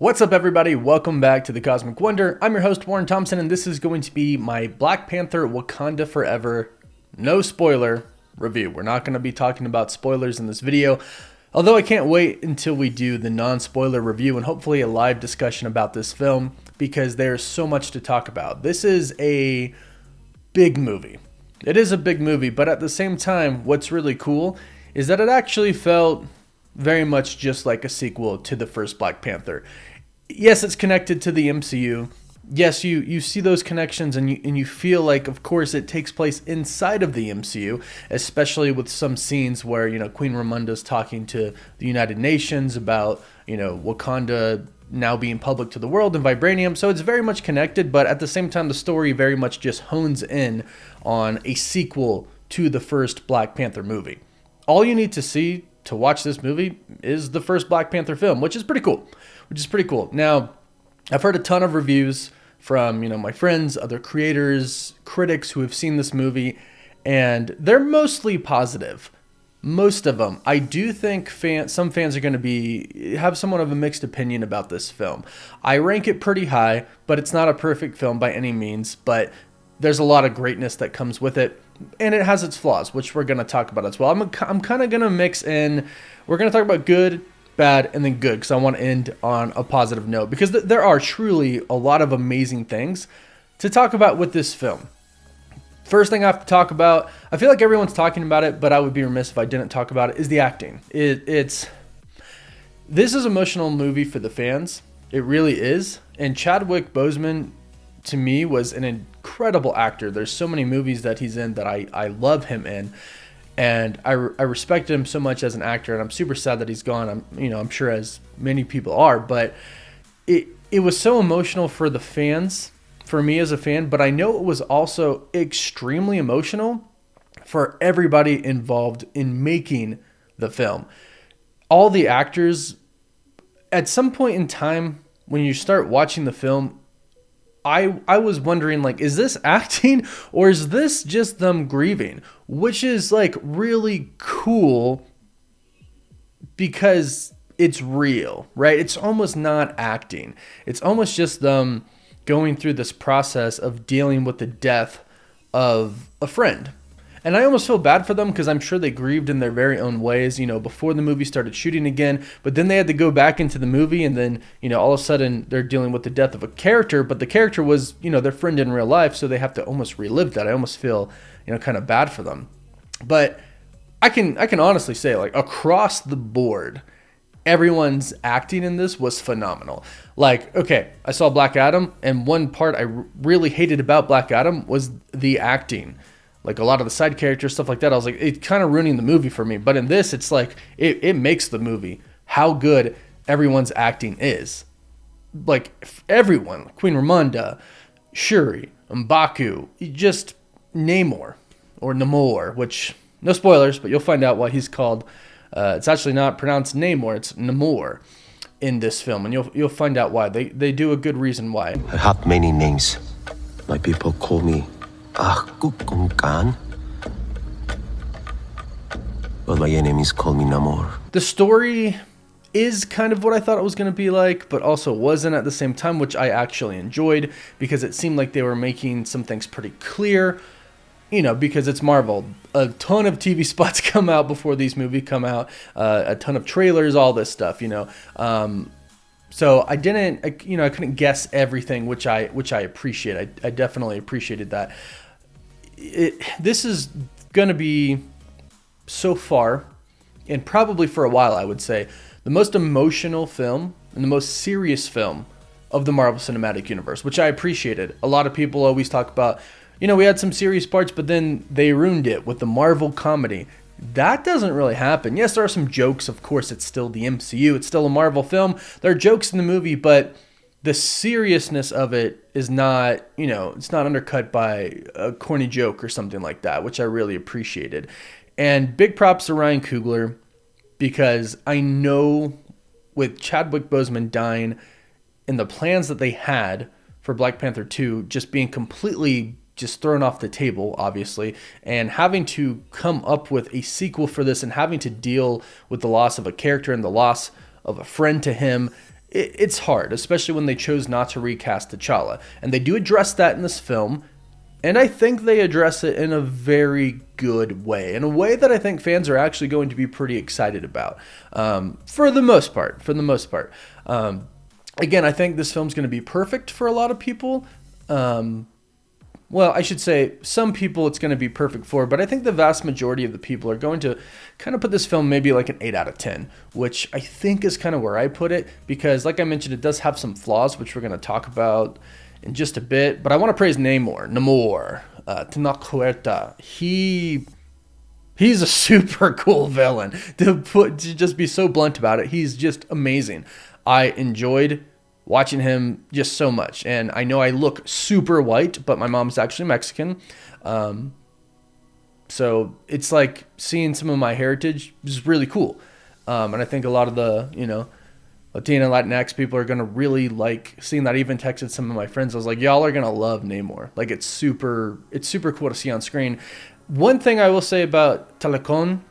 What's up, everybody? Welcome back to the Cosmic Wonder. I'm your host, Warren Thompson, and this is going to be my Black Panther Wakanda Forever, no spoiler review. We're not going to be talking about spoilers in this video, although I can't wait until we do the non-spoiler review and hopefully a live discussion about this film because there's so much to talk about. This is a big movie. It is a big movie, but at the same time, what's really cool is that it actually felt very much just like a sequel to the first Black Panther. Yes, it's connected to the MCU. Yes, you see those connections and you feel like, of course, it takes place inside of the MCU, especially with some scenes where, Queen Ramonda's talking to the United Nations about, Wakanda now being public to the world and vibranium. So it's very much connected, but at the same time, the story very much just hones in on a sequel to the first Black Panther movie. All you need to see to watch this movie is the first Black Panther film, which is pretty cool. Now, I've heard a ton of reviews from, my friends, other creators, critics who have seen this movie, and they're mostly positive. Most of them. I do think some fans are going to have somewhat of a mixed opinion about this film. I rank it pretty high, but it's not a perfect film by any means, but there's a lot of greatness that comes with it, and it has its flaws, which we're going to talk about as well. I'm kind of going to mix in, we're going to talk about good, bad, and then good, because I want to end on a positive note, because there are truly a lot of amazing things to talk about with this film. First thing I have to talk about, I feel like everyone's talking about it, but I would be remiss if I didn't talk about it, is the acting. This is an emotional movie for the fans. It really is. And Chadwick Boseman, to me, was an incredible actor. There's so many movies that he's in that I love him in. And I respected him so much as an actor, and I'm super sad that he's gone. I'm sure as many people are, but it was so emotional for the fans, for me as a fan, but I know it was also extremely emotional for everybody involved in making the film. All the actors, at some point in time when you start watching the film, I was wondering, is this acting or is this just them grieving? Which is really cool because it's real, right? It's almost not acting. It's almost just them going through this process of dealing with the death of a friend. And I almost feel bad for them because I'm sure they grieved in their very own ways, before the movie started shooting again. But then they had to go back into the movie, and then, all of a sudden they're dealing with the death of a character. But the character was, their friend in real life, so they have to almost relive that. I almost feel, kind of bad for them. But I can honestly say, across the board, everyone's acting in this was phenomenal. Okay, I saw Black Adam, and one part I really hated about Black Adam was the acting. A lot of the side characters, stuff like that, I was it's kind of ruining the movie for me. But in this, it's it makes the movie how good everyone's acting is. Everyone, Queen Ramonda, Shuri, M'Baku, just Namor, or Namor, which, no spoilers, but you'll find out why he's called, it's actually not pronounced Namor, it's Namor in this film. And you'll find out why. They do a good reason why. I have many names. My people call me Kukungkan, but my enemies call me Namor. The story is kind of what I thought it was going to be like, but also wasn't at the same time, which I actually enjoyed because it seemed like they were making some things pretty clear, because it's Marvel. A ton of TV spots come out before these movies come out, a ton of trailers, all this stuff, So I couldn't guess everything, which I appreciate. I definitely appreciated that. This is going to be, so far, and probably for a while, I would say, the most emotional film and the most serious film of the Marvel Cinematic Universe, which I appreciated. A lot of people always talk about, we had some serious parts, but then they ruined it with the Marvel comedy. That doesn't really happen. Yes, there are some jokes. Of course, it's still the MCU. It's still a Marvel film. There are jokes in the movie, but the seriousness of it is not, it's not undercut by a corny joke or something like that, which I really appreciated. And big props to Ryan Coogler, because I know with Chadwick Boseman dying and the plans that they had for Black Panther 2 just being completely just thrown off the table, obviously, and having to come up with a sequel for this and having to deal with the loss of a character and the loss of a friend to him, it's hard, especially when they chose not to recast T'Challa. And they do address that in this film, and I think they address it in a very good way, in a way that I think fans are actually going to be pretty excited about, for the most part. Again, I think this film's going to be perfect for a lot of people. Well, I should say some people it's going to be perfect for, but I think the vast majority of the people are going to kind of put this film maybe like an 8 out of 10, which I think is kind of where I put it, because like I mentioned, it does have some flaws, which we're going to talk about in just a bit. But I want to praise Namor, Tenoch. He's a super cool villain. To just be so blunt about it, he's just amazing. I enjoyed watching him just so much. And I know I look super white, but my mom's actually Mexican. So it's like seeing some of my heritage is really cool. And I think a lot of the, Latina, Latinx people are going to really like seeing that. I even texted some of my friends. I was like, y'all are going to love Namor. Like, it's super cool to see on screen. One thing I will say about Telecon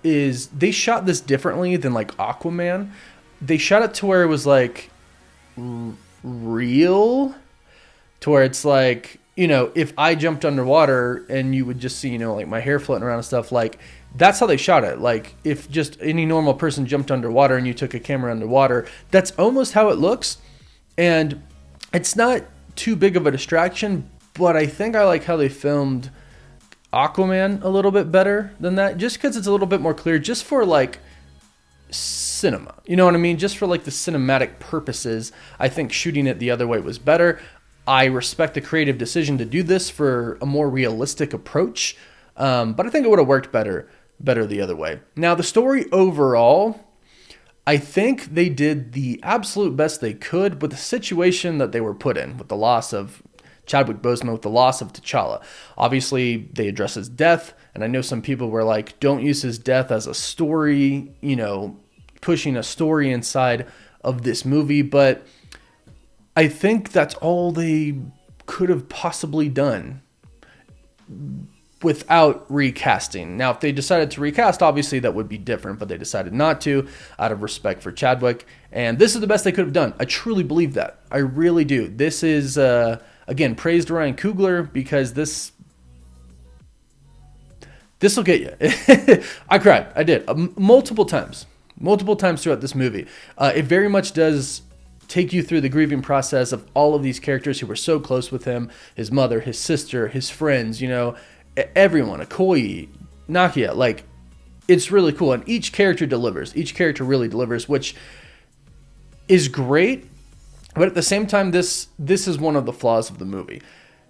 is they shot this differently than like Aquaman. They shot it to where it was like real, to where it's like, if I jumped underwater and you would just see, like my hair floating around and stuff, like that's how they shot it. Like if just any normal person jumped underwater and you took a camera underwater, that's almost how it looks. And it's not too big of a distraction, but I think I like how they filmed Aquaman a little bit better than that, just because it's a little bit more clear, just for like cinema, you know what I mean? Just for like the cinematic purposes, I think shooting it the other way was better. I respect the creative decision to do this for a more realistic approach, but I think it would have worked better the other way. Now, the story overall, I think they did the absolute best they could with the situation that they were put in, with the loss of Chadwick Boseman, with the loss of T'Challa. Obviously, they address his death, and I know some people were like, don't use his death as a story, pushing a story inside of this movie, but I think that's all they could have possibly done without recasting. Now, if they decided to recast, obviously that would be different, but they decided not to out of respect for Chadwick, and this is the best they could have done. I truly believe that. I really do. This is, again, praise to Ryan Coogler, because this will get you. I cried. I did. Multiple times throughout this movie. It very much does take you through the grieving process of all of these characters who were so close with him, his mother, his sister, his friends, everyone, Okoye, Nakia. Like, it's really cool. And each character delivers. Each character really delivers, which is great. But at the same time, this is one of the flaws of the movie.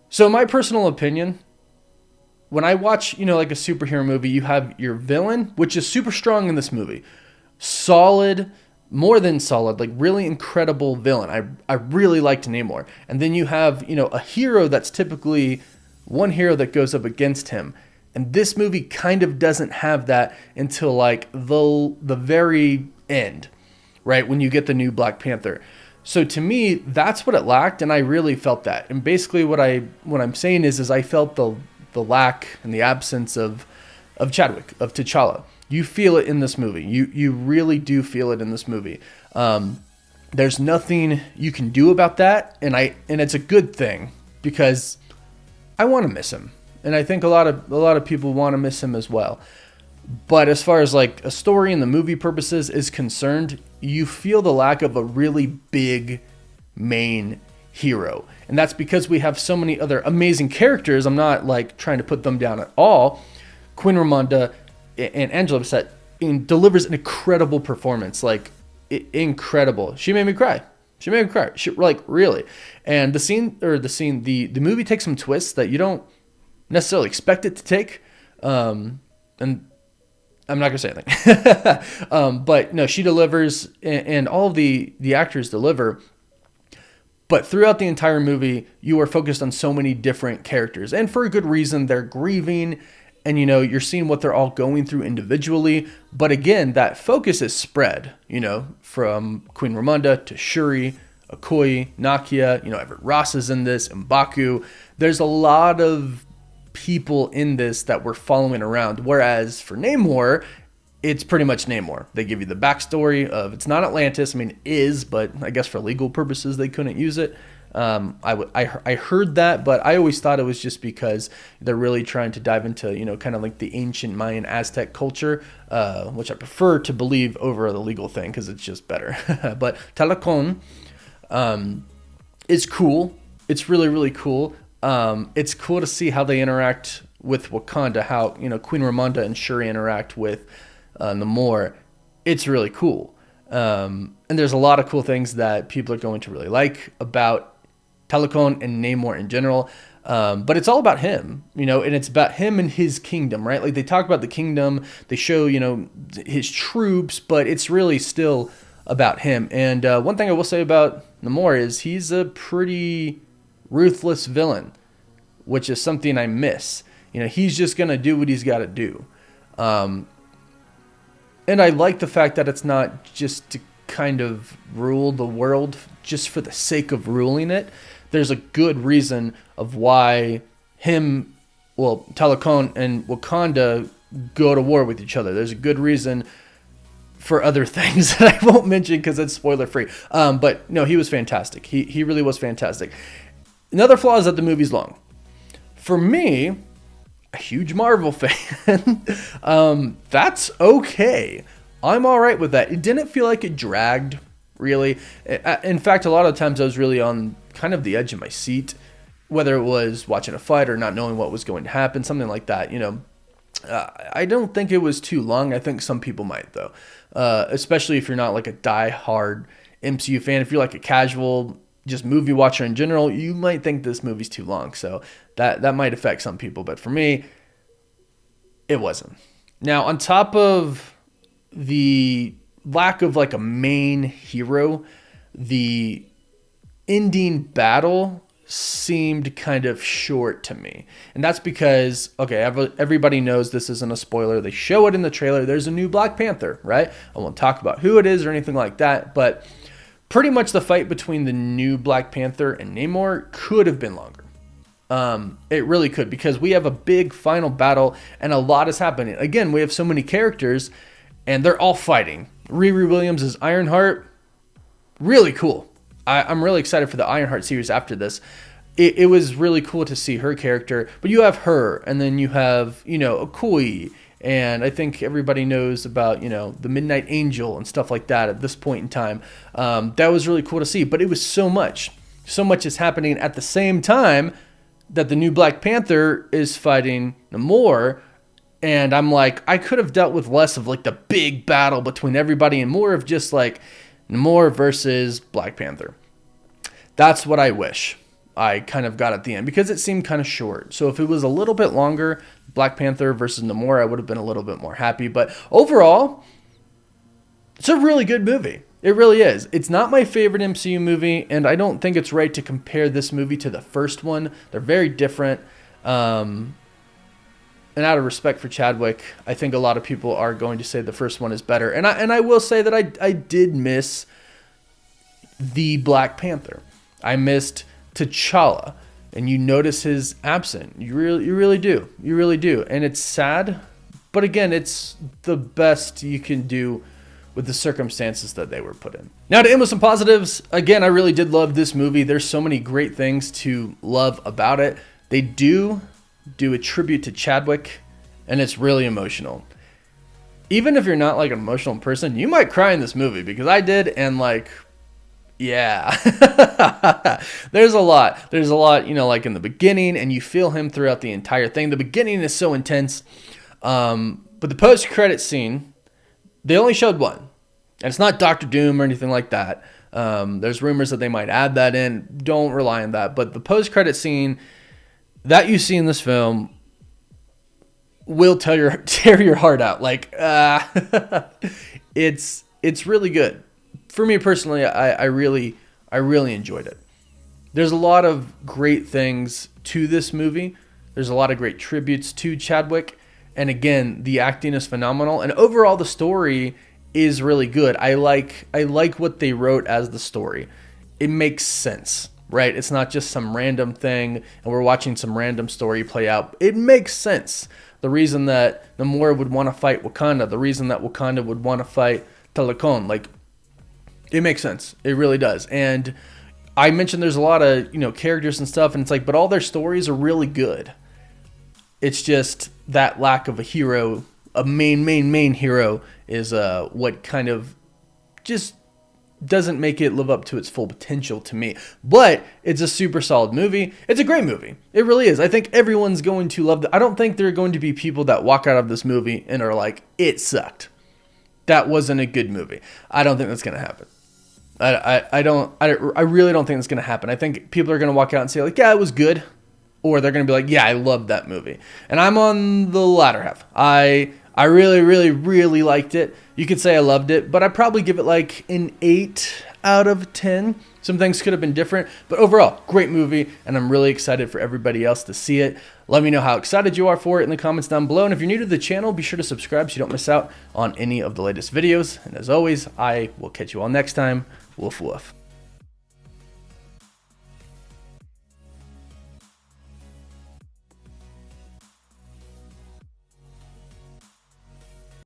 So in my personal opinion, when I watch, like a superhero movie, you have your villain, which is super strong in this movie. Solid, more than solid, like really incredible villain. I really liked Namor. And then you have, a hero that's typically one hero that goes up against him. And this movie kind of doesn't have that until like the very end, right? When you get the new Black Panther. So to me, that's what it lacked, and I really felt that. And basically what I'm saying is I felt the lack and the absence of Chadwick, of T'Challa. You feel it in this movie. You really do feel it in this movie. There's nothing you can do about that, and it's a good thing, because I want to miss him, and I think a lot of people want to miss him as well. But as far as like a story and the movie purposes is concerned, you feel the lack of a really big main hero, and that's because we have so many other amazing characters. I'm not like trying to put them down at all. Queen Ramonda and Angela Bassett delivers an incredible performance, like incredible. She made me cry. She, like, really. And the movie takes some twists that you don't necessarily expect it to take. And I'm not gonna say anything. But no, she delivers, and all of the actors deliver. But throughout the entire movie, you are focused on so many different characters, and for a good reason. They're grieving, and you're seeing what they're all going through individually. But again, that focus is spread, from Queen Ramonda to Shuri, Okoye, Nakia, Everett Ross is in this, M'Baku. There's a lot of people in this that we're following around. Whereas for Namor, it's pretty much Namor. They give you the backstory of it's not Atlantis. I mean, it is, but I guess for legal purposes they couldn't use it. I heard that, but I always thought it was just because they're really trying to dive into, kind of like the ancient Mayan Aztec culture, which I prefer to believe over the legal thing because it's just better. But Talakon is cool. It's really, really cool. It's cool to see how they interact with Wakanda, how, Queen Ramonda and Shuri interact with Namor. It's really cool. And there's a lot of cool things that people are going to really like about Talakon and Namor in general. But it's all about him, and it's about him and his kingdom, right? Like they talk about the kingdom, they show, his troops, but it's really still about him. And one thing I will say about Namor is he's a pretty ruthless villain, which is something I miss. He's just going to do what he's got to do. And I like the fact that it's not just to kind of rule the world just for the sake of ruling it. There's a good reason of why Talakon and Wakanda go to war with each other. There's a good reason for other things that I won't mention because it's spoiler free. But no, he was fantastic. He really was fantastic. Another flaw is that the movie's long. For me, a huge Marvel fan, that's okay. I'm all right with that. It didn't feel like it dragged, really. In fact, a lot of times I was really on kind of the edge of my seat, whether it was watching a fight or not knowing what was going to happen, something like that. I don't think it was too long. I think some people might, though, especially if you're not like a die-hard MCU fan. If you're like a casual just movie watcher in general, you might think this movie's too long. So that might affect some people. But for me, it wasn't. Now, on top of the lack of like a main hero, the ending battle seemed kind of short to me. And that's because, okay, everybody knows this isn't a spoiler. They show it in the trailer. There's a new Black Panther, right? I won't talk about who it is or anything like that, but pretty much the fight between the new Black Panther and Namor could have been longer. It really could, because we have a big final battle and a lot is happening. Again, we have so many characters and they're all fighting. Riri Williams is Ironheart. Really cool. I'm really excited for the Ironheart series after this. It was really cool to see her character, but you have her, and then you have, Okoye, and I think everybody knows about, the Midnight Angel and stuff like that at this point in time. That was really cool to see, but it was so much is happening at the same time that the new Black Panther is fighting Namor, and I'm like, I could have dealt with less of like the big battle between everybody and more of just like Namor versus Black Panther. That's what I wish I kind of got at the end, because it seemed kind of short. So if it was a little bit longer, Black Panther versus Namor, I would have been a little bit more happy. But overall, it's a really good movie. It really is. It's not my favorite MCU movie, and I don't think it's right to compare this movie to the first one. They're very different. And out of respect for Chadwick, I think a lot of people are going to say the first one is better. And I will say that I did miss the Black Panther. I missed T'Challa, and you notice his absent. You really do. You really do. And it's sad, but again, it's the best you can do with the circumstances that they were put in. Now to end with some positives, again, I really did love this movie. There's so many great things to love about it. They do a tribute to Chadwick, and it's really emotional. Even if you're not like an emotional person, you might cry in this movie, because I did, and like, yeah. There's a lot, like in the beginning, and you feel him throughout the entire thing. The beginning is so intense, but the post-credit scene, they only showed one, and it's not Doctor Doom or anything like that. There's rumors that they might add that in. Don't rely on that. But the post-credit scene that you see in this film will tear your heart out. Like, it's really good. For me personally, I really enjoyed it. There's a lot of great things to this movie. There's a lot of great tributes to Chadwick. And again, the acting is phenomenal. And overall, the story is really good. I like what they wrote as the story. It makes sense, right? It's not just some random thing and we're watching some random story play out. It makes sense. the reason that Namor would want to fight Wakanda, the reason that Wakanda would want to fight Telecon. Like, it makes sense. It really does. And I mentioned there's a lot of, characters and stuff, and it's like, but all their stories are really good. It's just that lack of a hero, a main hero, is what kind of just doesn't make it live up to its full potential to me. But it's a super solid movie. It's a great movie. It really is. I think everyone's going to love it. I don't think there are going to be people that walk out of this movie and are like, it sucked. That wasn't a good movie. I don't think that's going to happen. I really don't think that's going to happen. I think people are going to walk out and say, like, yeah, it was good. Or they're going to be like, yeah, I loved that movie. And I'm on the latter half. I really liked it. You could say I loved it, but I'd probably give it like an 8 out of 10. Some things could have been different, but overall, great movie, and I'm really excited for everybody else to see it. Let me know how excited you are for it in the comments down below, and if you're new to the channel, be sure to subscribe so you don't miss out on any of the latest videos. And as always, I will catch you all next time. Woof woof.